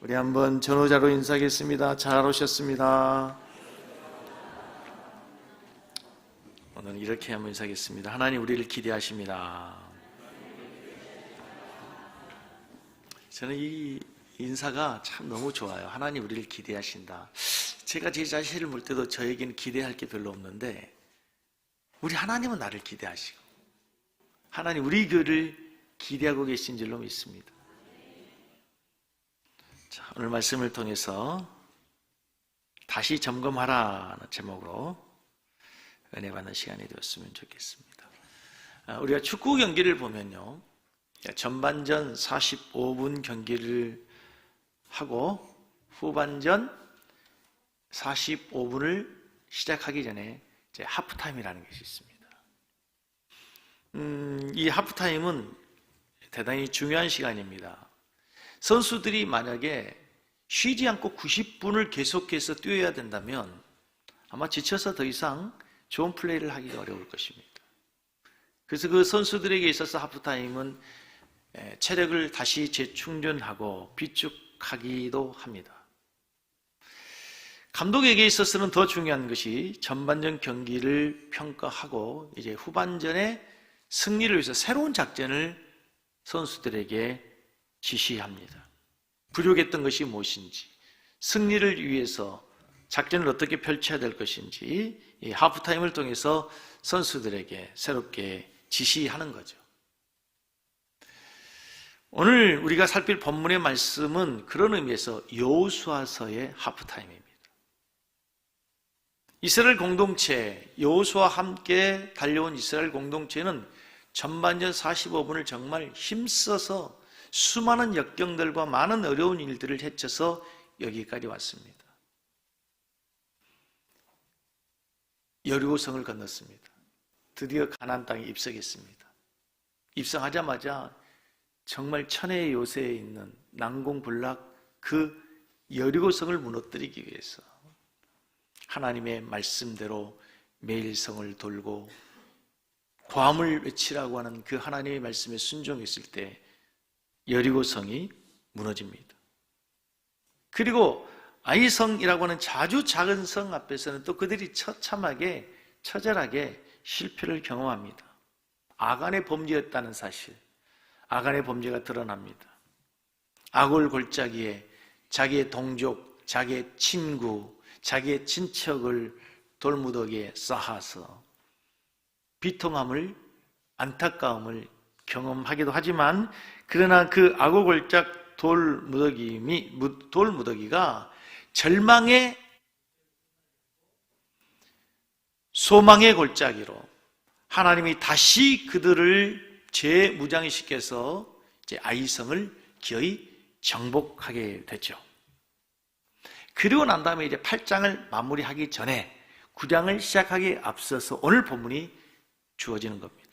우리 한번 전호자로 인사하겠습니다. 잘 오셨습니다. 오늘 이렇게 한번 인사하겠습니다. 하나님 우리를 기대하십니다. 저는 이 인사가 참 너무 좋아요. 하나님 우리를 기대하신다. 제가 제 자신을 볼 때도 저에게는 기대할 게 별로 없는데 우리 하나님은 나를 기대하시고 하나님 우리 교회를 기대하고 계신 줄로 믿습니다. 자, 오늘 말씀을 통해서 다시 점검하라는 제목으로 은혜 받는 시간이 되었으면 좋겠습니다. 우리가 축구 경기를 보면요, 전반전 45분 경기를 하고 후반전 45분을 시작하기 전에 이제 하프타임이라는 것이 있습니다. 이 하프타임은 대단히 중요한 시간입니다. 선수들이 만약에 쉬지 않고 90분을 계속해서 뛰어야 된다면 아마 지쳐서 더 이상 좋은 플레이를 하기가 어려울 것입니다. 그래서 그 선수들에게 있어서 하프타임은 체력을 다시 재충전하고 비축하기도 합니다. 감독에게 있어서는 더 중요한 것이 전반전 경기를 평가하고 이제 후반전에 승리를 위해서 새로운 작전을 선수들에게 지시합니다. 부족했던 것이 무엇인지, 승리를 위해서 작전을 어떻게 펼쳐야 될 것인지 이 하프타임을 통해서 선수들에게 새롭게 지시하는 거죠. 오늘 우리가 살필 본문의 말씀은 그런 의미에서 여호수아서의 하프타임입니다. 이스라엘 공동체, 여호수아와 함께 달려온 이스라엘 공동체는 전반전 45분을 정말 힘써서 수많은 역경들과 많은 어려운 일들을 헤쳐서 여기까지 왔습니다. 여리고성을 건넜습니다. 드디어 가나안 땅에 입성했습니다. 입성하자마자 정말 천혜의 요새에 있는 난공불락 그 여리고성을 무너뜨리기 위해서 하나님의 말씀대로 매일 성을 돌고 고함을 외치라고 하는 그 하나님의 말씀에 순종했을 때 여리고성이 무너집니다. 그리고 아이성이라고 하는 아주 작은 성 앞에서는 또 그들이 처참하게 처절하게 실패를 경험합니다. 아간의 범죄였다는 사실, 아간의 범죄가 드러납니다. 아골 골짜기에 자기의 동족, 자기의 친구, 자기의 친척을 돌무더기에 쌓아서 비통함을, 안타까움을 경험하기도 하지만 그러나 그 아골골짝 돌무더기가 절망의 소망의 골짜기로 하나님이 다시 그들을 재무장시켜서 이제 아이성을 기어이 정복하게 됐죠. 그리고 난 다음에 이제 8장을 마무리하기 전에 9장을 시작하기에 앞서서 오늘 본문이 주어지는 겁니다.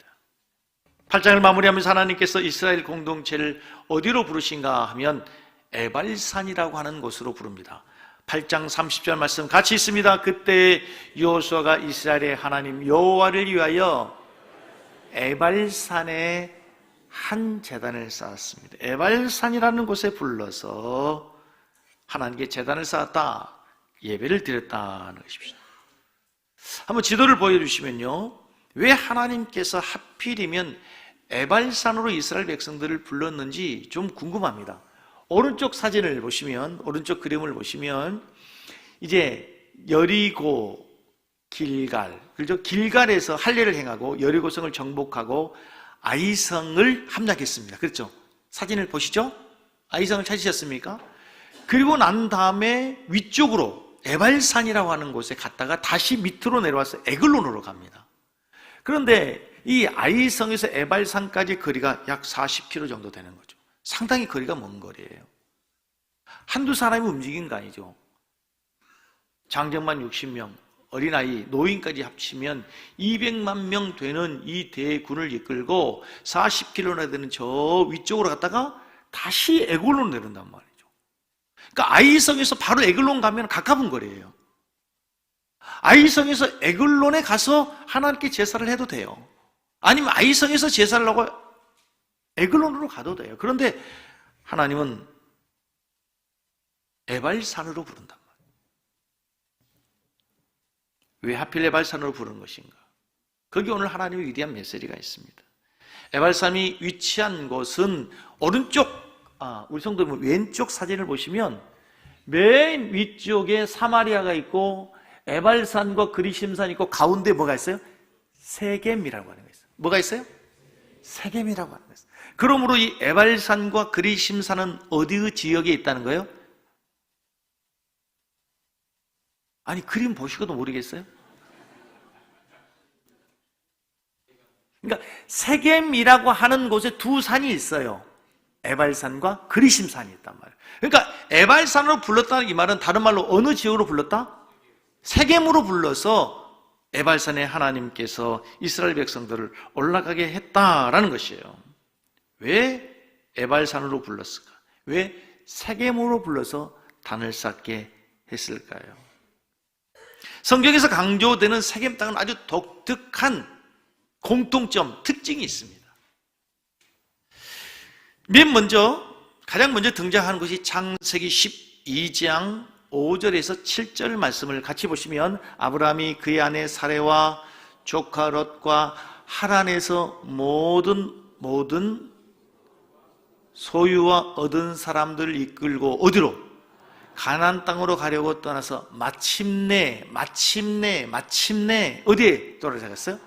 8장을 마무리하면서 하나님께서 이스라엘 공동체를 어디로 부르신가 하면 에발산이라고 하는 곳으로 부릅니다. 8장 30절 말씀 같이 있습니다. 그때 여호수아가 이스라엘의 하나님 여호와를 위하여 에발산에 한 제단을 쌓았습니다. 에발산이라는 곳에 불러서 하나님께 제단을 쌓았다, 예배를 드렸다는 것입니다. 한번 지도를 보여주시면요, 왜 하나님께서 하필이면 에발산으로 이스라엘 백성들을 불렀는지 좀 궁금합니다. 오른쪽 사진을 보시면, 오른쪽 그림을 보시면 이제 여리고, 길갈, 그렇죠? 길갈에서 할례를 행하고 여리고성을 정복하고 아이성을 함락했습니다. 그렇죠? 사진을 보시죠? 아이성을 찾으셨습니까? 그리고 난 다음에 위쪽으로 에발산이라고 하는 곳에 갔다가 다시 밑으로 내려와서 에글론으로 갑니다. 그런데 이 아이성에서 에발산까지 거리가 약 40km 정도 되는 거죠. 상당히 거리가 먼 거리예요. 한두 사람이 움직인 거 아니죠. 장정만 60명, 어린아이, 노인까지 합치면 200만 명 되는 이 대군을 이끌고 40km나 되는 저 위쪽으로 갔다가 다시 에글론으로 내려온단 말이에요. 그러니까 아이성에서 바로 에글론 가면 가까운 거리예요. 아이성에서 에글론에 가서 하나님께 제사를 해도 돼요. 아니면 아이성에서 제사를 하고 에글론으로 가도 돼요. 그런데 하나님은 에발산으로 부른단 말이에요. 왜 하필 에발산으로 부르는 것인가? 거기 오늘 하나님의 위대한 메시지가 있습니다. 에발산이 위치한 곳은 오른쪽, 우리 성도님 왼쪽 사진을 보시면 맨 위쪽에 사마리아가 있고 에발산과 그리심산이 있고 가운데 뭐가 있어요? 세겜이라고 하는 거 있어요. 뭐가 있어요? 세겜이라고 하는 거 있어요. 그러므로 이 에발산과 그리심산은 어디의 지역에 있다는 거예요? 아니, 그림 보시고도 모르겠어요? 그러니까 세겜이라고 하는 곳에 두 산이 있어요. 에발산과 그리심산이 있단 말이에요. 그러니까 에발산으로 불렀다는 이 말은 다른 말로 어느 지역으로 불렀다? 세겜으로 불러서 에발산에 하나님께서 이스라엘 백성들을 올라가게 했다라는 것이에요. 왜 에발산으로 불렀을까? 왜 세겜으로 불러서 단을 쌓게 했을까요? 성경에서 강조되는 세겜 땅은 아주 독특한 공통점, 특징이 있습니다. 가장 먼저 등장하는 것이 창세기 12장 5절에서 7절 말씀을 같이 보시면 아브라함이 그의 아내 사레와 조카 롯과 하란에서 모든 소유와 얻은 사람들을 이끌고 어디로? 가나안 땅으로 가려고 떠나서 마침내 어디에 돌아가셨어요?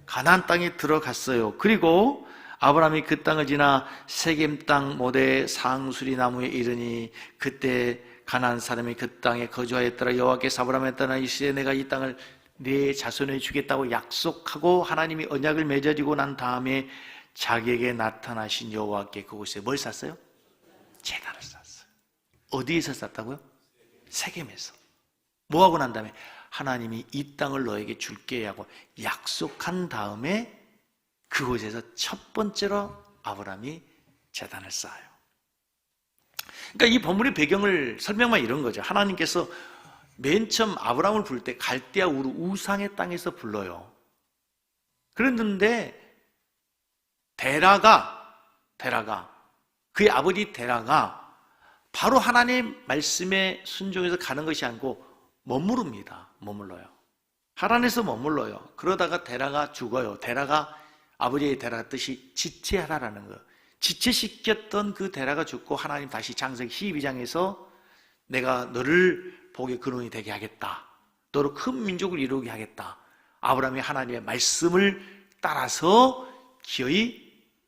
가나안 땅에 들어갔어요. 그리고 아브라함이 그 땅을 지나 세겜 땅 모대 상수리 나무에 이르니 그때 가나안 사람이 그 땅에 거주하였더라. 여호와께서 아브라함에 따라 이르시되 내가 이 땅을 네 자손에 주겠다고 약속하고 하나님이 언약을 맺어지고 난 다음에 자기에게 나타나신 여호와께 그곳에 뭘 쌌어요? 제단을 쌌어요. 어디에서 쌌다고요? 세겜에서. 뭐하고 난 다음에 하나님이 이 땅을 너에게 줄게 하고 약속한 다음에 그곳에서 첫 번째로 아브라함이 제단을 쌓아요. 그러니까 이 본문의 배경을 설명만 이런 거죠. 하나님께서 맨 처음 아브라함을 부를 때 갈대아 우르 우상의 땅에서 불러요. 그랬는데 데라가 그의 아버지 데라가 바로 하나님의 말씀에 순종해서 가는 것이 아니고 머물러요. 하란에서 머물러요. 그러다가 데라가 죽어요. 아버지의 데라가 뜻이 지체하라라는 거. 지체시켰던 그 데라가 죽고 하나님 다시 창세기 12장에서 내가 너를 복의 근원이 되게 하겠다. 너로 큰 민족을 이루게 하겠다. 아브라함이 하나님의 말씀을 따라서 기어이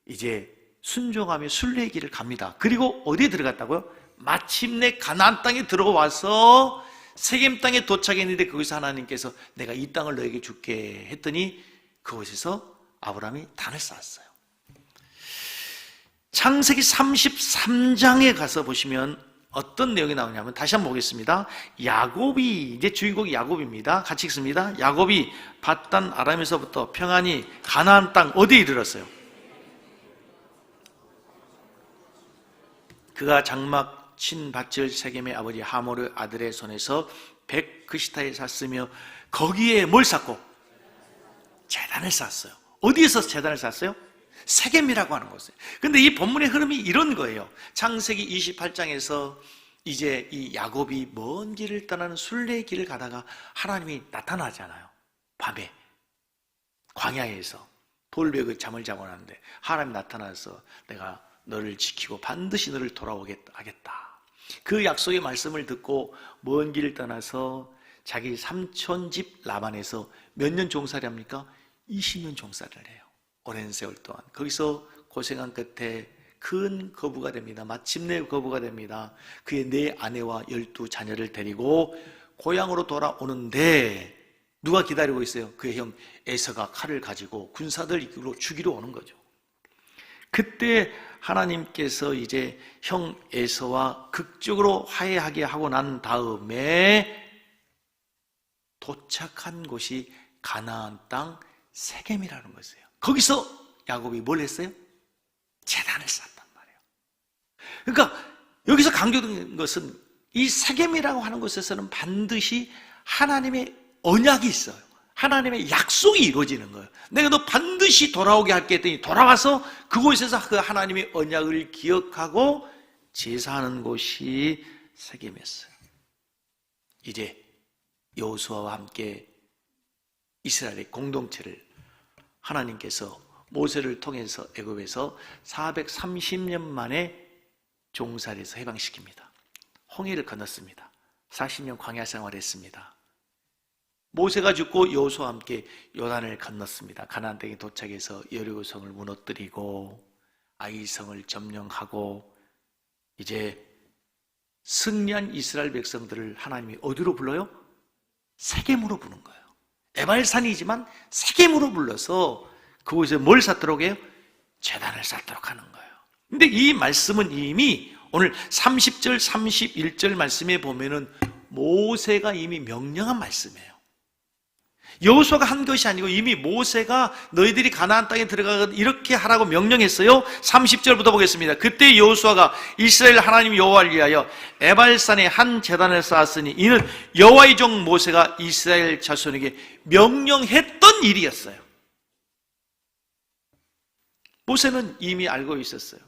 이제 순종하며 순례의 길을 갑니다. 그리고 어디에 들어갔다고요? 마침내 가나안 땅에 들어와서 세겜 땅에 도착했는데 거기서 하나님께서 내가 이 땅을 너에게 줄게 했더니 그곳에서 아브라함이 단을 쌓았어요. 창세기 33장에 가서 보시면 어떤 내용이 나오냐면 다시 한번 보겠습니다. 야곱이 이제 주인공이 야곱입니다. 같이 읽습니다. 야곱이 밧단 아람에서부터 평안히 가나안 땅 어디에 이르렀어요? 그가 장막 친 밭을 세겜의 아버지 하모르 아들의 손에서 백그시타에 샀으며 거기에 뭘 쌓고? 제단을 쌓았어요. 어디에서 제단을 쌓았어요? 세겜이라고 하는 곳에. 근데 이 본문의 흐름이 이런 거예요. 창세기 28장에서 이제 이 야곱이 먼 길을 떠나는 순례의 길을 가다가 하나님이 나타나잖아요. 밤에 광야에서 돌벽의 잠을 자고 나는데 하나님이 나타나서 내가 너를 지키고 반드시 너를 돌아오게 하겠다. 그 약속의 말씀을 듣고 먼 길을 떠나서 자기 삼촌 집 라반에서 몇 년 종살이 합니까? 20년 종살이를 해요. 오랜 세월 동안. 거기서 고생한 끝에 큰 거부가 됩니다. 마침내 거부가 됩니다. 그의 네 아내와 12자녀를 데리고 고향으로 돌아오는데 누가 기다리고 있어요? 그의 형 에서가 칼을 가지고 군사들 이끌고 죽이러 오는 거죠. 그때 하나님께서 이제 형 에서와 극적으로 화해하게 하고 난 다음에 도착한 곳이 가나안 땅 세겜이라는 것이에요. 거기서 야곱이 뭘 했어요? 제단을 쌓았단 말이에요. 그러니까 여기서 강조된 것은 이 세겜이라고 하는 곳에서는 반드시 하나님의 언약이 있어요. 하나님의 약속이 이루어지는 거예요. 내가 너 반드시 돌아오게 할게 했더니 돌아와서 그곳에서 그 하나님의 언약을 기억하고 제사하는 곳이 세겜이었어요. 이제 여호수아와 함께 이스라엘의 공동체를 하나님께서 모세를 통해서 애굽에서 430년 만에 종살이에서 해방시킵니다. 홍해를 건넜습니다. 40년 광야 생활했습니다. 모세가 죽고 여호수아와 함께 요단을 건넜습니다. 가나안 땅에 도착해서 여리고성을 무너뜨리고 아이성을 점령하고 이제 승리한 이스라엘 백성들을 하나님이 어디로 불러요? 세겜으로 부른 거예요. 에발산이지만 세겜으로 불러서 그곳에 뭘 쌓도록 해요? 제단을 쌓도록 하는 거예요. 근데 이 말씀은 이미 오늘 30절, 31절 말씀에 보면은 모세가 이미 명령한 말씀이에요. 여호수아가 한 것이 아니고 이미 모세가 너희들이 가나안 땅에 들어가거든 이렇게 하라고 명령했어요. 30절부터 보겠습니다. 그때 여호수아가 이스라엘 하나님 여호와를 위하여 에발산에 한 제단을 쌓았으니 이는 여호와의 종 모세가 이스라엘 자손에게 명령했던 일이었어요. 모세는 이미 알고 있었어요.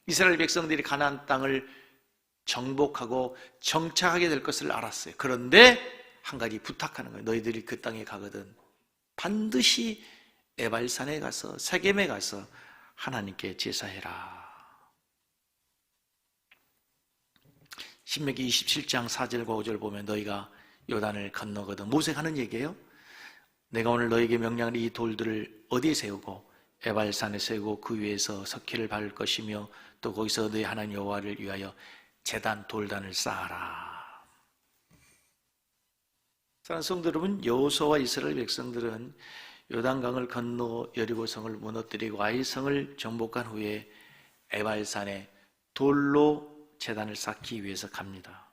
이스라엘 백성들이 가나안 땅을 정복하고 정착하게 될 것을 알았어요. 그런데 한 가지 부탁하는 거예요. 너희들이 그 땅에 가거든 반드시 에발산에 가서 세겜에 가서 하나님께 제사해라. 신명기 27장 4절과 5절 보면 너희가 요단을 건너거든 모세가 하는 얘기예요. 내가 오늘 너희에게 명령한 이 돌들을 어디에 세우고 에발산에 세우고 그 위에서 석회를 바를 것이며 또 거기서 너희 하나님 여호와를 위하여 제단 돌단을 쌓아라. 사랑하는 성도 여러분, 여호수아와 이스라엘 백성들은 요단강을 건너 여리고성을 무너뜨리고 아이성을 정복한 후에 에발산에 돌로 제단을 쌓기 위해서 갑니다.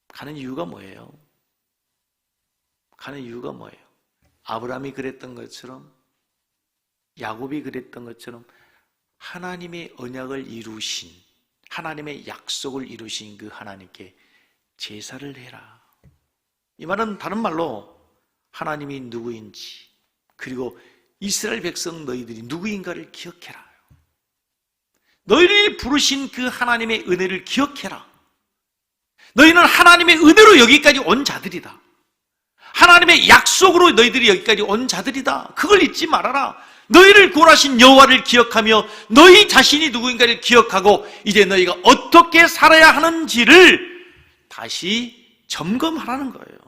가는 이유가 뭐예요? 가는 이유가 뭐예요? 아브라함이 그랬던 것처럼 야곱이 그랬던 것처럼 하나님의 언약을 이루신 하나님의 약속을 이루신 그 하나님께 제사를 해라. 이 말은 다른 말로 하나님이 누구인지 그리고 이스라엘 백성 너희들이 누구인가를 기억해라. 너희를 부르신 그 하나님의 은혜를 기억해라. 너희는 하나님의 은혜로 여기까지 온 자들이다. 하나님의 약속으로 너희들이 여기까지 온 자들이다. 그걸 잊지 말아라. 너희를 구원하신 여호와를 기억하며 너희 자신이 누구인가를 기억하고 이제 너희가 어떻게 살아야 하는지를 다시 점검하라는 거예요.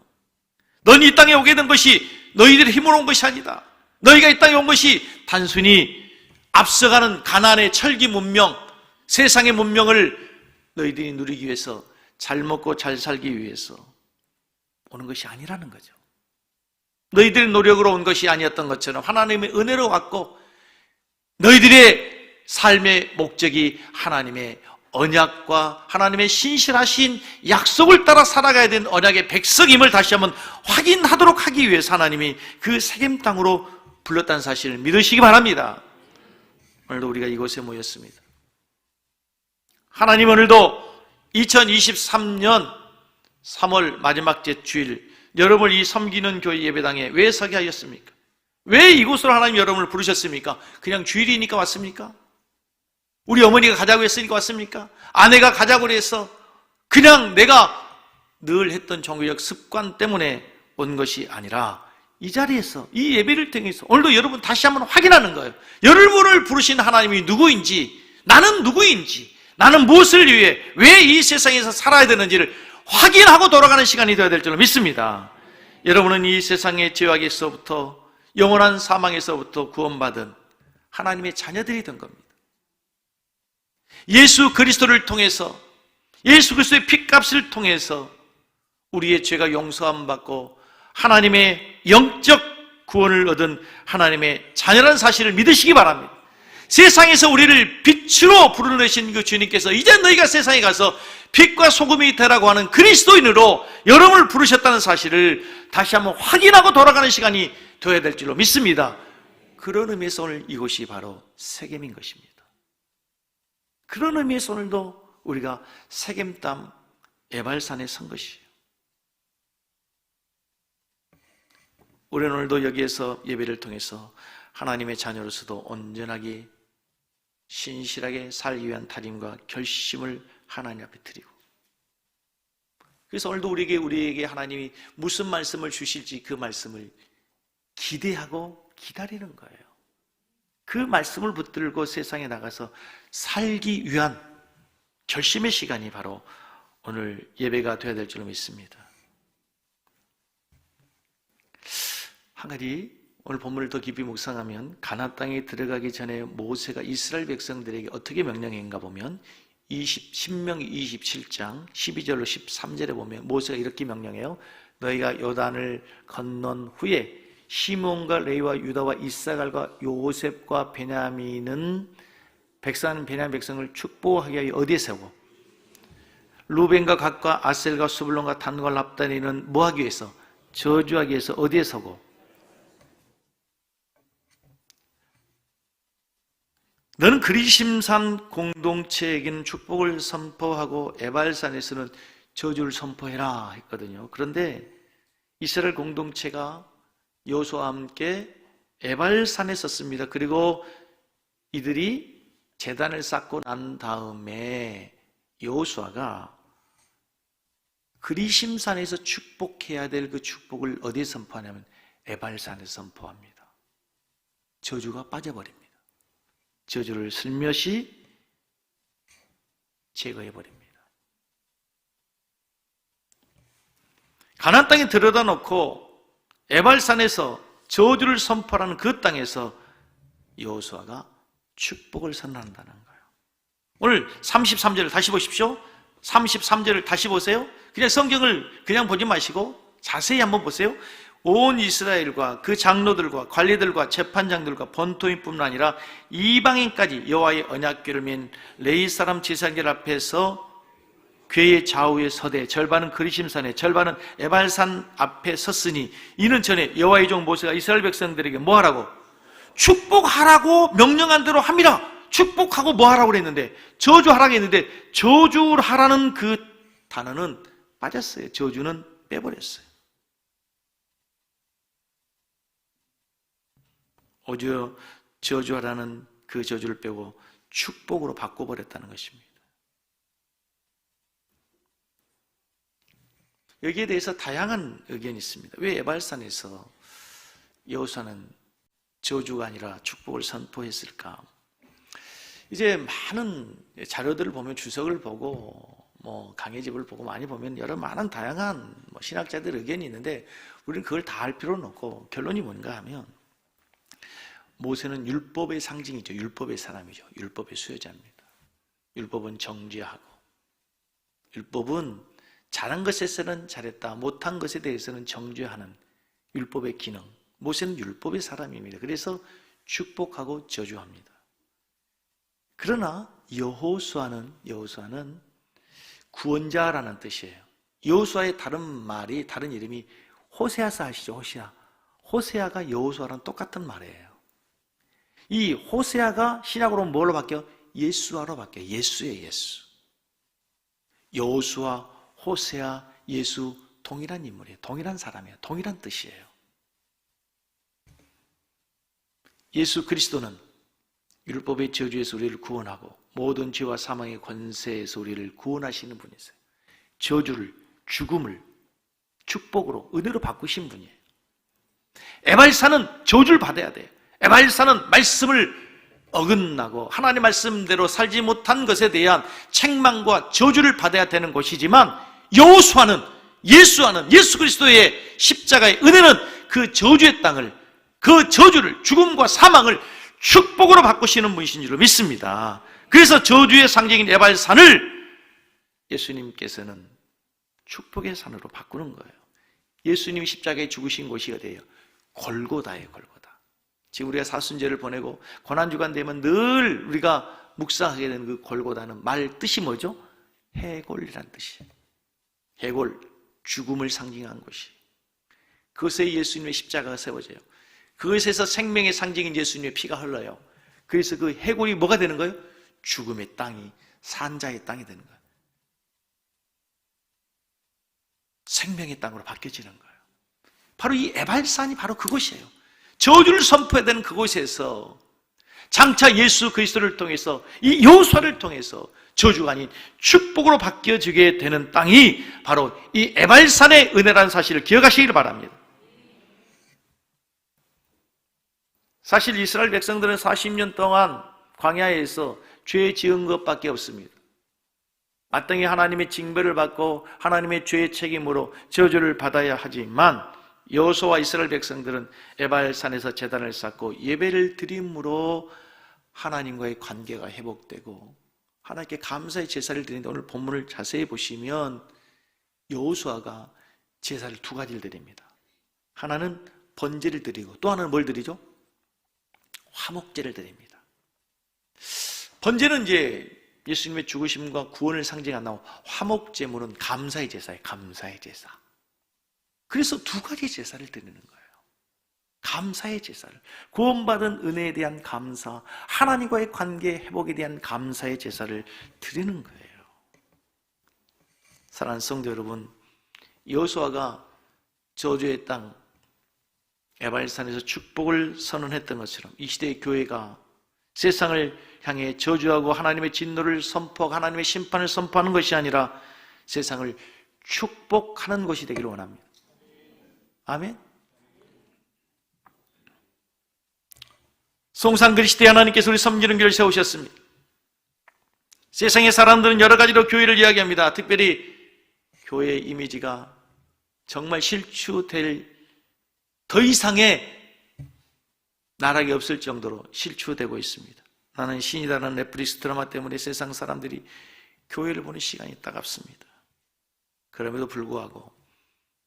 너희 이 땅에 오게 된 것이 너희들의 힘으로 온 것이 아니다. 너희가 이 땅에 온 것이 단순히 앞서가는 가나안의 철기 문명, 세상의 문명을 너희들이 누리기 위해서 잘 먹고 잘 살기 위해서 오는 것이 아니라는 거죠. 너희들의 노력으로 온 것이 아니었던 것처럼 하나님의 은혜로 왔고 너희들의 삶의 목적이 하나님의 언약과 하나님의 신실하신 약속을 따라 살아가야 되는 언약의 백성임을 다시 한번 확인하도록 하기 위해서 하나님이 그 세겜 땅으로 불렀다는 사실을 믿으시기 바랍니다. 오늘도 우리가 이곳에 모였습니다. 하나님 오늘도 2023년 3월 마지막 째 주일 여러분을 이 섬기는 교회 예배당에 왜 서게 하였습니까? 왜 이곳으로 하나님 여러분을 부르셨습니까? 그냥 주일이니까 왔습니까? 우리 어머니가 가자고 했으니까 왔습니까? 아내가 가자고 해서 그냥 내가 늘 했던 종교적 습관 때문에 온 것이 아니라 이 자리에서 이 예배를 통해서 오늘도 여러분 다시 한번 확인하는 거예요. 여러분을 부르신 하나님이 누구인지, 나는 누구인지, 나는 무엇을 위해 왜 이 세상에서 살아야 되는지를 확인하고 돌아가는 시간이 되어야 될 줄로 믿습니다. 여러분은 이 세상의 죄악에서부터 영원한 사망에서부터 구원받은 하나님의 자녀들이 된 겁니다. 예수 그리스도를 통해서 예수 그리스도의 핏값을 통해서 우리의 죄가 용서함 받고 하나님의 영적 구원을 얻은 하나님의 자녀라는 사실을 믿으시기 바랍니다. 세상에서 우리를 빛으로 부르신 그 주님께서 이제 너희가 세상에 가서 빛과 소금이 되라고 하는 그리스도인으로 여러분을 부르셨다는 사실을 다시 한번 확인하고 돌아가는 시간이 되어야 될 줄로 믿습니다. 그런 의미에서 오늘 이곳이 바로 세겜인 것입니다. 그런 의미에서 오늘도 우리가 세겜 땅 에발산에 선 것이에요. 우리는 오늘도 여기에서 예배를 통해서 하나님의 자녀로서도 온전하게 신실하게 살기 위한 다짐과 결심을 하나님 앞에 드리고 그래서 오늘도 우리에게 하나님이 무슨 말씀을 주실지 그 말씀을 기대하고 기다리는 거예요. 그 말씀을 붙들고 세상에 나가서 살기 위한 결심의 시간이 바로 오늘 예배가 되어야 될 줄로 믿습니다. 한 가지 오늘 본문을 더 깊이 묵상하면 가나안 땅에 들어가기 전에 모세가 이스라엘 백성들에게 어떻게 명령했는가 보면 신명기 27장 12절로 13절에 보면 모세가 이렇게 명령해요. 너희가 요단을 건넌 후에 시몬과 레위와 유다와 이사갈과 요셉과 베냐민은 베냐민 백성을 축복하게 하여 어디에 세우고 루벤과 gad과 아셀과 스불론과 단과 납달리는 뭐하기 위해서? 저주하기 위해서 어디에 서고? 너는 그리심산 공동체에게는 축복을 선포하고 에발산에서는 저주를 선포해라 했거든요. 그런데 이스라엘 공동체가 여호수아와 함께 에발산에 섰습니다. 그리고 이들이 제단을 쌓고 난 다음에 여호수아가 그리심산에서 축복해야 될 그 축복을 어디에 선포하냐면 에발산에 선포합니다. 저주가 빠져버립니다. 저주를 슬며시 제거해버립니다. 가나안 땅에 들여다 놓고 에발산에서 저주를 선포하는 그 땅에서 여호수아가 축복을 선언한다는 거예요. 오늘 33절을 다시 보십시오. 33절을 다시 보세요. 그냥 성경을 그냥 보지 마시고 자세히 한번 보세요. 온 이스라엘과 그 장로들과 관리들과 재판장들과 본토인뿐만 아니라 이방인까지 여호와의 언약궤를 맨 레위 사람 제사장들 앞에서 궤의 좌우에 서되 절반은 그리심산에 절반은 에발산 앞에 섰으니 이는 전에 여호와의 종 모세가 이스라엘 백성들에게 뭐 하라고? 축복하라고 명령한 대로 합니다. 축복하고 뭐 하라고 그랬는데 저주하라고 했는데 저주하라는 그 단어는 빠졌어요. 저주는 빼버렸어요. 오히려 저주하라는 그 저주를 빼고 축복으로 바꿔버렸다는 것입니다. 여기에 대해서 다양한 의견이 있습니다. 왜 에발산에서 여호수아는 저주가 아니라 축복을 선포했을까? 이제 많은 자료들을 보면 주석을 보고 강해집을 보고 많이 보면 여러 많은 다양한 신학자들 의견이 있는데 우리는 그걸 다 할 필요는 없고 결론이 뭔가 하면 모세는 율법의 상징이죠. 율법의 사람이죠. 율법의 수혜자입니다. 율법은 정죄하고 율법은 잘한 것에서는 잘했다, 못한 것에 대해서는 정죄하는 율법의 기능. 모세는 율법의 사람입니다. 그래서 축복하고 저주합니다. 그러나 여호수아는 구원자라는 뜻이에요. 여호수아의 다른 이름이 호세아사 아시죠? 호세아가 여호수아랑 똑같은 말이에요. 이 호세아가 신약으로 뭘로 바뀌어? 예수아로 바뀌어요. 예수예요, 예수. 여호수아, 호세아, 예수 동일한 인물이에요. 동일한 사람이에요. 동일한 뜻이에요. 예수 그리스도는 율법의 저주에서 우리를 구원하고 모든 죄와 사망의 권세에서 우리를 구원하시는 분이세요. 저주를, 죽음을 축복으로, 은혜로 바꾸신 분이에요. 에발산은 저주를 받아야 돼요. 에발산은 말씀을 어긋나고 하나님 말씀대로 살지 못한 것에 대한 책망과 저주를 받아야 되는 곳이지만 여호수아는 예수 그리스도의 십자가의 은혜는 그 저주의 땅을, 그 저주를, 죽음과 사망을 축복으로 바꾸시는 분이신 줄로 믿습니다. 그래서 저주의 상징인 에발산을 예수님께서는 축복의 산으로 바꾸는 거예요. 예수님이 십자가에 죽으신 곳이 어디예요? 골고다예요, 골고다. 지금 우리가 사순절을 보내고 고난주간 되면 늘 우리가 묵상하게 되는 그 골고다는 말 뜻이 뭐죠? 해골이란 뜻이에요. 해골, 죽음을 상징한 곳이. 그것에 예수님의 십자가가 세워져요. 그것에서 생명의 상징인 예수님의 피가 흘러요. 그래서 그 해골이 뭐가 되는 거예요? 죽음의 땅이 산자의 땅이 되는 거예요. 생명의 땅으로 바뀌어지는 거예요. 바로 이 에발산이 바로 그곳이에요. 저주를 선포해야 되는 그곳에서 장차 예수 그리스도를 통해서 이 여호수아를 통해서 저주가 아닌 축복으로 바뀌어지게 되는 땅이 바로 이 에발산의 은혜라는 사실을 기억하시기를 바랍니다. 사실 이스라엘 백성들은 40년 동안 광야에서 죄 지은 것밖에 없습니다. 마땅히 하나님의 징벌을 받고 하나님의 죄의 책임으로 저주를 받아야 하지만 여호수아와 이스라엘 백성들은 에발산에서 제단을 쌓고 예배를 드림으로 하나님과의 관계가 회복되고 하나님께 감사의 제사를 드리는데, 오늘 본문을 자세히 보시면 여호수아가 제사를 두 가지를 드립니다. 하나는 번제를 드리고 또 하나는 뭘 드리죠? 화목제를 드립니다. 번제는 이제 예수님의 죽으심과 구원을 상징하는 화목제물은 감사의 제사예요. 감사의 제사. 그래서 두 가지 제사를 드리는 거예요. 감사의 제사를, 구원받은 은혜에 대한 감사, 하나님과의 관계 회복에 대한 감사의 제사를 드리는 거예요. 사랑하는 성도 여러분, 여호수아가 저주의 땅 에발산에서 축복을 선언했던 것처럼 이 시대의 교회가 세상을 향해 저주하고 하나님의 진노를 선포하고 하나님의 심판을 선포하는 것이 아니라 세상을 축복하는 것이 되기를 원합니다. 아멘. 송산 시대 하나님께서 우리 섬기는 교회를 세우셨습니다. 세상의 사람들은 여러 가지로 교회를 이야기합니다. 특별히 교회의 이미지가 정말 실추될 더 이상의 나락이 없을 정도로 실추되고 있습니다. 나는 신이다라는 넷플릭스 드라마 때문에 세상 사람들이 교회를 보는 시간이 따갑습니다. 그럼에도 불구하고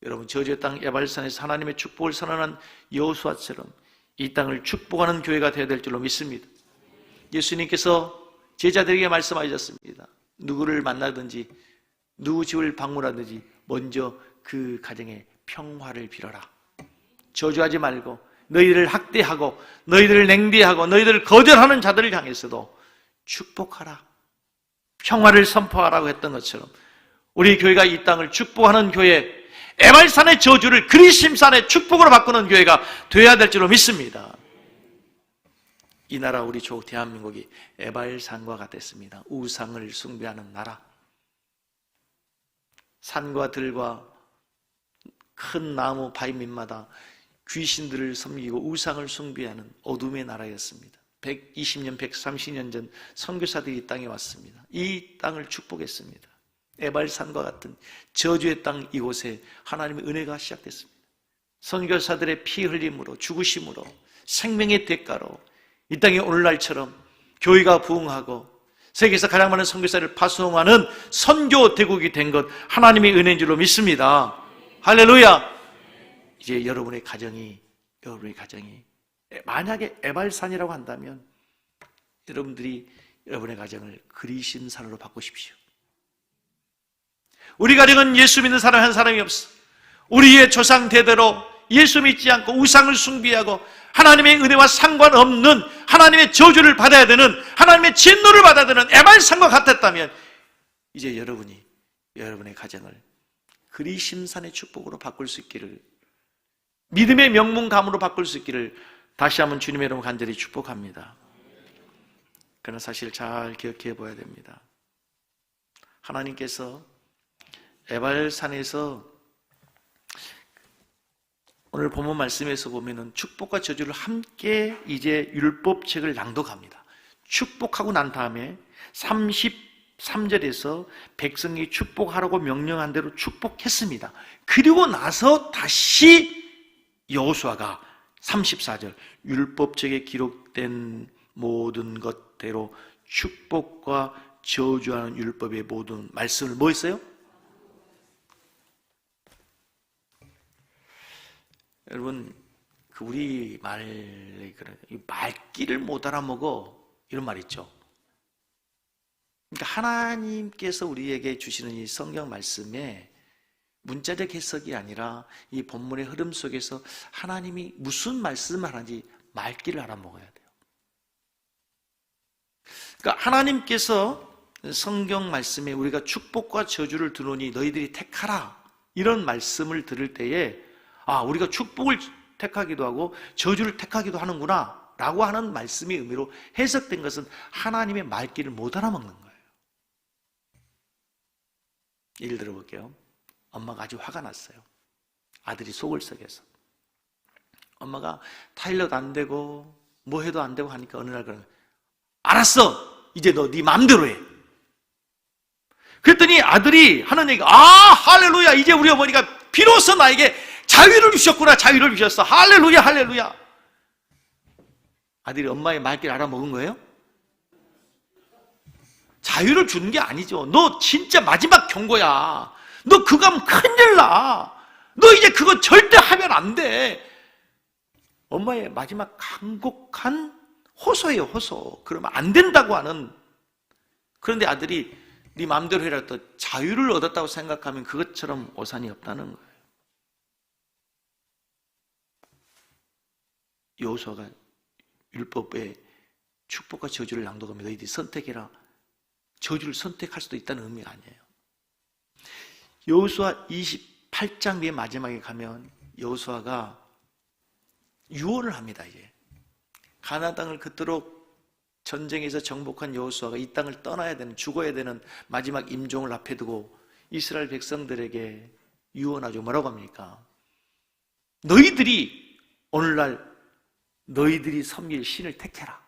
여러분, 저주의 땅 에발산에서 하나님의 축복을 선언한 여호수아처럼 이 땅을 축복하는 교회가 되어야 될 줄로 믿습니다. 예수님께서 제자들에게 말씀하셨습니다. 누구를 만나든지 누구 집을 방문하든지 먼저 그 가정에 평화를 빌어라. 저주하지 말고 너희들을 학대하고 너희들을 냉대하고 너희들을 거절하는 자들을 향해서도 축복하라, 평화를 선포하라고 했던 것처럼 우리 교회가 이 땅을 축복하는 교회, 에발산의 저주를 그리심산의 축복으로 바꾸는 교회가 되어야 될 줄로 믿습니다. 이 나라 우리 조국 대한민국이 에발산과 같았습니다. 우상을 숭배하는 나라, 산과 들과 큰 나무 바위밑마다 귀신들을 섬기고 우상을 숭배하는 어둠의 나라였습니다. 120년, 130년 전 선교사들이 이 땅에 왔습니다. 이 땅을 축복했습니다. 에발산과 같은 저주의 땅 이곳에 하나님의 은혜가 시작됐습니다. 선교사들의 피 흘림으로, 죽으심으로, 생명의 대가로 이 땅에 오늘날처럼 교회가 부흥하고 세계에서 가장 많은 선교사를 파송하는 선교 대국이 된 것 하나님의 은혜인 줄로 믿습니다. 할렐루야. 이제 여러분의 가정이 만약에 에발산이라고 한다면 여러분들이 여러분의 가정을 그리심산으로 바꾸십시오. 우리 가정은 예수 믿는 사람 한 사람이 없어. 우리의 조상 대대로 예수 믿지 않고 우상을 숭배하고 하나님의 은혜와 상관없는 하나님의 저주를 받아야 되는, 하나님의 진노를 받아야 되는 에발산과 같았다면 이제 여러분이 여러분의 가정을 그리심산의 축복으로 바꿀 수 있기를, 믿음의 명문감으로 바꿀 수 있기를 다시 한번 주님의 이름으로 간절히 축복합니다. 그러나 사실 잘 기억해 보아야 됩니다. 하나님께서 에발산에서 오늘 본문 말씀에서 보면은 축복과 저주를 함께 이제 율법책을 낭독합니다. 축복하고 난 다음에 33절에서 백성이 축복하라고 명령한 대로 축복했습니다. 그리고 나서 다시 여호수아가 34절 율법책에 기록된 모든 것대로 축복과 저주하는 율법의 모든 말씀을 뭐 했어요? 여러분, 그 우리 말에 그런 말귀를 못 알아먹어 이런 말 있죠. 그러니까 하나님께서 우리에게 주시는 이 성경 말씀에 문자적 해석이 아니라 이 본문의 흐름 속에서 하나님이 무슨 말씀을 하는지 말귀를 알아먹어야 돼요. 그러니까 하나님께서 성경 말씀에 우리가 축복과 저주를 두노니 너희들이 택하라 이런 말씀을 들을 때에 우리가 축복을 택하기도 하고 저주를 택하기도 하는구나 라고 하는 말씀의 의미로 해석된 것은 하나님의 말귀를 못 알아먹는 거예요. 예를 들어볼게요. 엄마가 아주 화가 났어요. 아들이 속을 썩여서. 엄마가 타일러도 안 되고 뭐 해도 안 되고 하니까 어느 날 그러는 거예요. 알았어! 이제 너 네 마음대로 해. 그랬더니 아들이 하는 얘기가, 할렐루야! 이제 우리 어머니가 비로소 나에게 자유를 주셨구나. 자유를 주셨어. 할렐루야, 할렐루야. 아들이 엄마의 말귀를 알아먹은 거예요? 자유를 주는 게 아니죠. 너 진짜 마지막 경고야. 너 그거 하면 큰일 나. 너 이제 그거 절대 하면 안 돼. 엄마의 마지막 간곡한 호소예요, 호소. 그러면 안 된다고 하는. 그런데 아들이 네 마음대로 해라 또 자유를 얻었다고 생각하면 그것처럼 오산이 없다는 거예요. 여호수아가 율법의 축복과 저주를 낭독하며 너희들이 선택해라. 저주를 선택할 수도 있다는 의미가 아니에요. 여호수아 28장 뒤에 마지막에 가면 여호수아가 유언을 합니다. 이제 가나안 땅을 그토록 전쟁에서 정복한 여호수아가 이 땅을 떠나야 되는, 죽어야 되는 마지막 임종을 앞에 두고 이스라엘 백성들에게 유언하죠. 뭐라고 합니까? 너희들이 오늘날 너희들이 섬길 신을 택해라.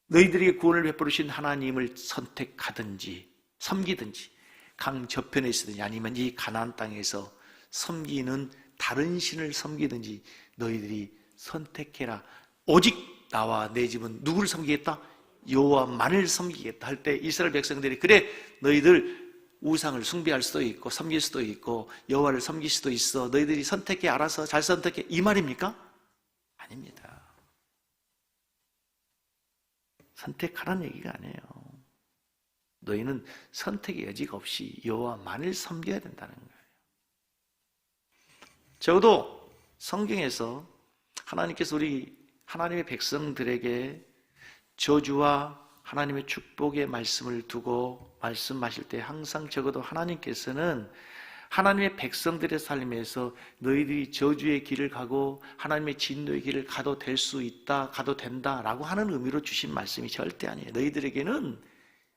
너희들에게 구원을 베풀으신 하나님을 선택하든지 섬기든지 강 저편에 있으든지 아니면 이 가나안 땅에서 섬기는 다른 신을 섬기든지 너희들이 선택해라. 오직 나와 내 집은 누구를 섬기겠다? 여호와만을 섬기겠다 할 때 이스라엘 백성들이 그래 너희들 우상을 숭배할 수도 있고 섬길 수도 있고 여호와를 섬길 수도 있어. 너희들이 선택해. 알아서 잘 선택해. 이 말입니까? 아닙니다. 선택하라는 얘기가 아니에요. 너희는 선택의 여지가 없이 여호와만을 섬겨야 된다는 거예요. 적어도 성경에서 하나님께서 우리 하나님의 백성들에게 저주와 하나님의 축복의 말씀을 두고 말씀하실 때 항상 적어도 하나님께서는 하나님의 백성들의 삶에서 너희들이 저주의 길을 가고 하나님의 진노의 길을 가도 될 수 있다, 가도 된다라고 하는 의미로 주신 말씀이 절대 아니에요. 너희들에게는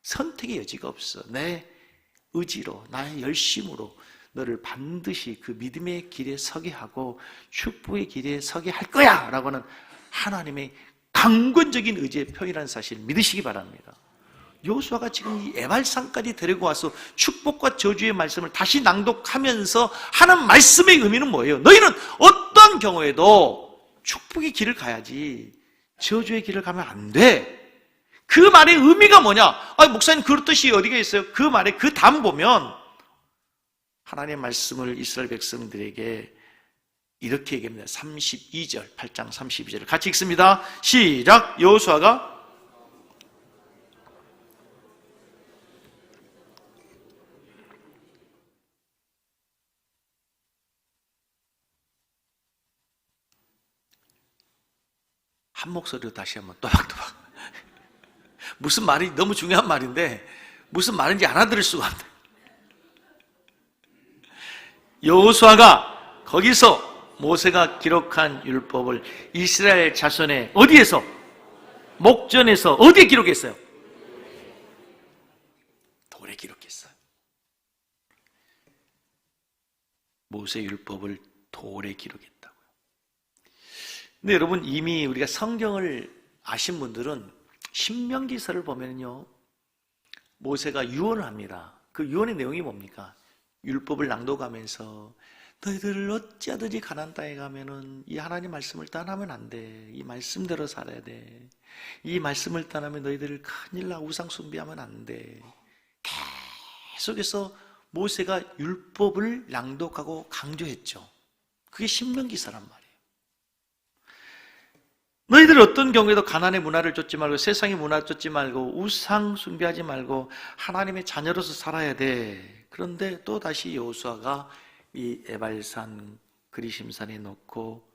선택의 여지가 없어. 내 의지로, 나의 열심으로 너를 반드시 그 믿음의 길에 서게 하고 축복의 길에 서게 할 거야 라고 하는 하나님의 강권적인 의지의 표현이라는 사실을 믿으시기 바랍니다. 여호수아가 지금 이 에발산까지 데리고 와서 축복과 저주의 말씀을 다시 낭독하면서 하는 말씀의 의미는 뭐예요? 너희는 어떤 경우에도 축복의 길을 가야지 저주의 길을 가면 안 돼. 그 말의 의미가 뭐냐? 목사님 그 뜻이 어디가 있어요? 그 말에 그 다음 보면 하나님의 말씀을 이스라엘 백성들에게 이렇게 얘기합니다. 32절, 8장 32절을 같이 읽습니다. 시작. 여호수아가 한 목소리로 다시 한번 또박또박. 무슨 말이 너무 중요한 말인데 무슨 말인지 알아들을 수가 없네. 여호수아가 거기서 모세가 기록한 율법을 이스라엘 자손의 어디에서? 목전에서 어디에 기록했어요? 돌에 기록했어요. 모세 율법을 돌에 기록했다고요. 근데 여러분 이미 우리가 성경을 아신 분들은 신명기서를 보면요 모세가 유언을 합니다. 그 유언의 내용이 뭡니까? 율법을 낭독하면서 너희들을 어찌하든지 가나안 땅에 가면은 이 하나님 말씀을 떠나면 안 돼. 이 말씀대로 살아야 돼. 이 말씀을 떠나면 너희들 큰일 나. 우상 숭배하면 안 돼. 계속해서 모세가 율법을 낭독하고 강조했죠. 그게 신명기서란 말이에요. 너희들 어떤 경우에도 가나안의 문화를 쫓지 말고 세상의 문화를 쫓지 말고 우상 숭배하지 말고 하나님의 자녀로서 살아야 돼. 그런데 또 다시 여호수아가 이 에발산 그리심산에 놓고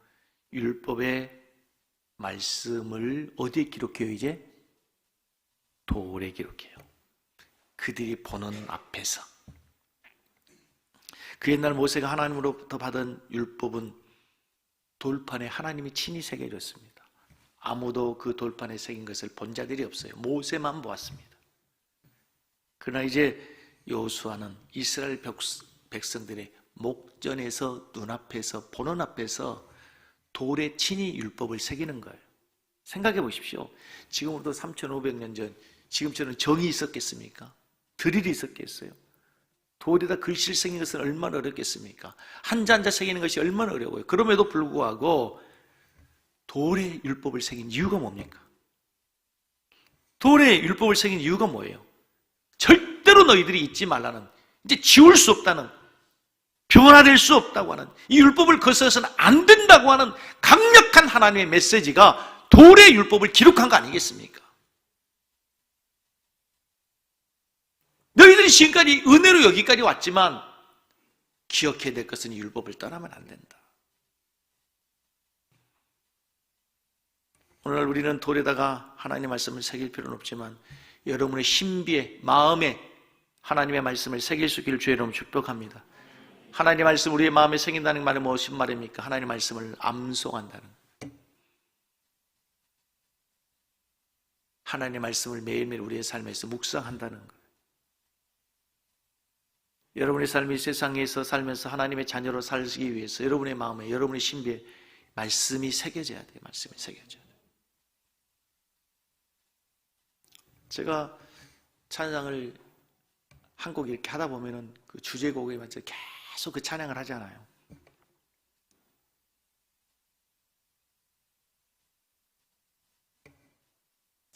율법의 말씀을 어디에 기록해요 이제? 돌에 기록해요. 그들이 보는 앞에서. 그 옛날 모세가 하나님으로부터 받은 율법은 돌판에 하나님이 친히 새겨졌습니다. 아무도 그 돌판에 새긴 것을 본 자들이 없어요. 모세만 보았습니다. 그러나 이제 여호수아는 이스라엘 백성들의 목전에서 눈앞에서 보는 앞에서 돌에 친히 율법을 새기는 거예요. 생각해 보십시오. 지금으로부터 3,500년 전 지금처럼 정이 있었겠습니까? 드릴이 있었겠어요? 돌에다 글씨를 새기는 것은 얼마나 어렵겠습니까? 한자 한자 새기는 것이 얼마나 어려워요. 그럼에도 불구하고 돌에 율법을 새긴 이유가 뭡니까? 돌에 율법을 새긴 이유가 뭐예요? 절대로 너희들이 잊지 말라는, 이제 지울 수 없다는, 변화될 수 없다고 하는, 이 율법을 거스러서는 안 된다고 하는 강력한 하나님의 메시지가 돌의 율법을 기록한 거 아니겠습니까? 너희들이 지금까지 은혜로 여기까지 왔지만 기억해야 될 것은 이 율법을 떠나면 안 된다. 오늘날 우리는 돌에다가 하나님의 말씀을 새길 필요는 없지만 여러분의 신비에, 마음에 하나님의 말씀을 새길 수 있기를 주의 이름으로 축복합니다. 하나님의 말씀 우리의 마음에 새긴다는 말은 무슨 말입니까? 하나님의 말씀을 암송한다는 거예요. 하나님의 말씀을 매일매일 우리의 삶에서 묵상한다는 거예요. 여러분의 삶이 세상에서 살면서 하나님의 자녀로 살기 위해서 여러분의 마음에, 여러분의 신비에 말씀이 새겨져야 돼요. 말씀이 새겨져야 돼요. 제가 찬양을 한 곡 이렇게 하다 보면은 그 주제곡에 맞춰 계속 그 찬양을 하잖아요.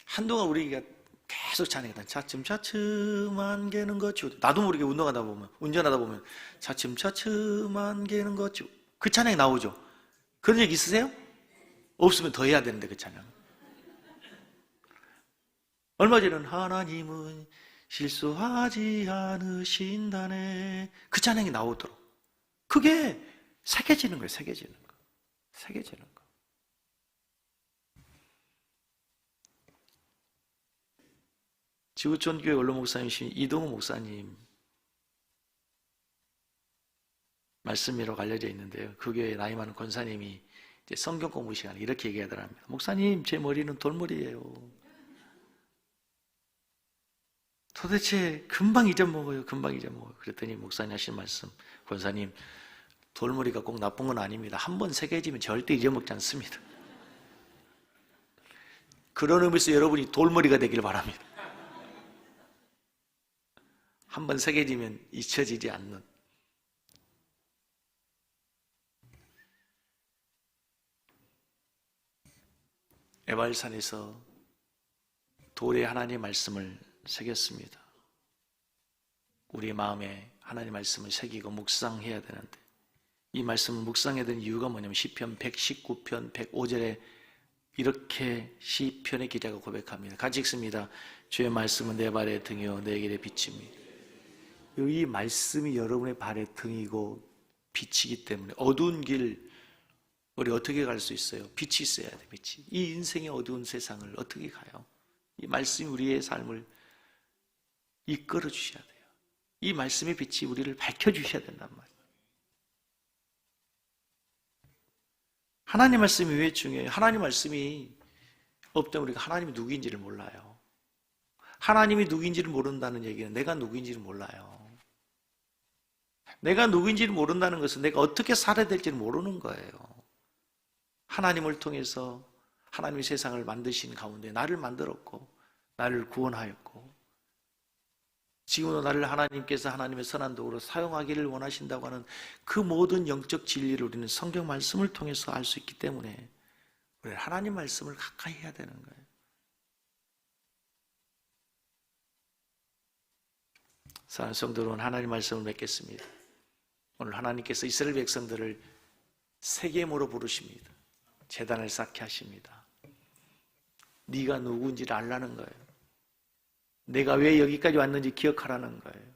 한동안 우리가 계속 찬양했다. 차츰차츰 안개는 거죠. 나도 모르게 운동하다 보면, 운전하다 보면 차츰차츰 안개는 거죠. 그 찬양이 나오죠. 그런 적 있으세요? 없으면 더 해야 되는데 그 찬양. 얼마 전에는 하나님은 실수하지 않으신다네. 그 찬양이 나오도록. 그게 새겨지는 거예요. 새겨지는 거. 새겨지는 거. 지구촌교회 원로 목사님이신 이동우 목사님 말씀이라고 알려져 있는데요. 그 교회 나이 많은 권사님이 이제 성경 공부 시간에 이렇게 얘기하더랍니다. 목사님, 제 머리는 돌머리예요. 도대체 금방 잊어먹어요. 금방 잊어먹어요. 그랬더니 목사님 하신 말씀, 권사님, 돌머리가 꼭 나쁜 건 아닙니다. 한번 새겨지면 절대 잊어먹지 않습니다. 그런 의미에서 여러분이 돌머리가 되길 바랍니다. 한번 새겨지면 잊혀지지 않는. 에발산에서 돌에 하나님의 말씀을 새겼습니다. 우리의 마음에 하나님의 말씀을 새기고 묵상해야 되는데 이 말씀을 묵상해야 되는 이유가 뭐냐면 시편 119편 105절에 이렇게 시편의 기자가 고백합니다. 같이 읽습니다. 주의 말씀은 내 발의 등이요 내 길의 빛입니다. 이 말씀이 여러분의 발의 등이고 빛이기 때문에 어두운 길 우리 어떻게 갈 수 있어요? 빛이 있어야 돼. 빛이. 이 인생의 어두운 세상을 어떻게 가요? 이 말씀이 우리의 삶을 이끌어 주셔야 돼요. 이 말씀의 빛이 우리를 밝혀 주셔야 된단 말이에요. 하나님 말씀이 왜 중요해요? 하나님 말씀이 없다면 우리가 하나님이 누구인지를 몰라요. 하나님이 누구인지를 모른다는 얘기는 내가 누구인지를 몰라요. 내가 누구인지를 모른다는 것은 내가 어떻게 살아야 될지를 모르는 거예요. 하나님을 통해서 하나님이 세상을 만드신 가운데 나를 만들었고 나를 구원하였고 지금도 나를 하나님께서 하나님의 선한 도구로 사용하기를 원하신다고 하는 그 모든 영적 진리를 우리는 성경 말씀을 통해서 알 수 있기 때문에 우리는 하나님 말씀을 가까이 해야 되는 거예요. 사랑하는 성도 여러분, 하나님 말씀을 맺겠습니다. 오늘 하나님께서 이스라엘 백성들을 세겜으로 부르십니다. 제단을 쌓게 하십니다. 네가 누구인지를 알라는 거예요. 내가 왜 여기까지 왔는지 기억하라는 거예요.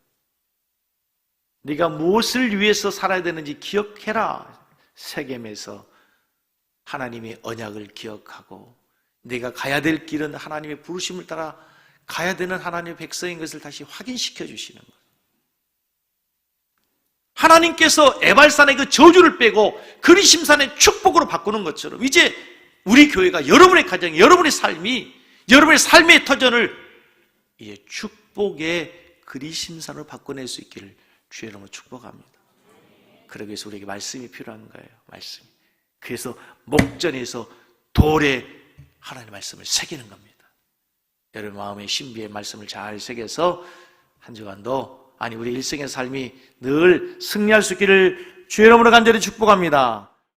네가 무엇을 위해서 살아야 되는지 기억해라. 세겜에서 하나님의 언약을 기억하고 내가 가야 될 길은 하나님의 부르심을 따라 가야 되는 하나님의 백성인 것을 다시 확인시켜 주시는 거예요. 하나님께서 에발산의 그 저주를 빼고 그리심산의 축복으로 바꾸는 것처럼 이제 우리 교회가 여러분의 가정이, 여러분의 삶이, 여러분의 삶의 터전을 이제 축복의 그리심산으로 바꿔낼 수 있기를 주의 이름으로 축복합니다. 그러기 위해서 우리에게 말씀이 필요한 거예요. 말씀이. 그래서 목전에서 돌에 하나님의 말씀을 새기는 겁니다. 여러분 마음의 신비의 말씀을 잘 새겨서 한 주간도, 아니 우리 일생의 삶이 늘 승리할 수 있기를 주의 이름으로 간절히 축복합니다.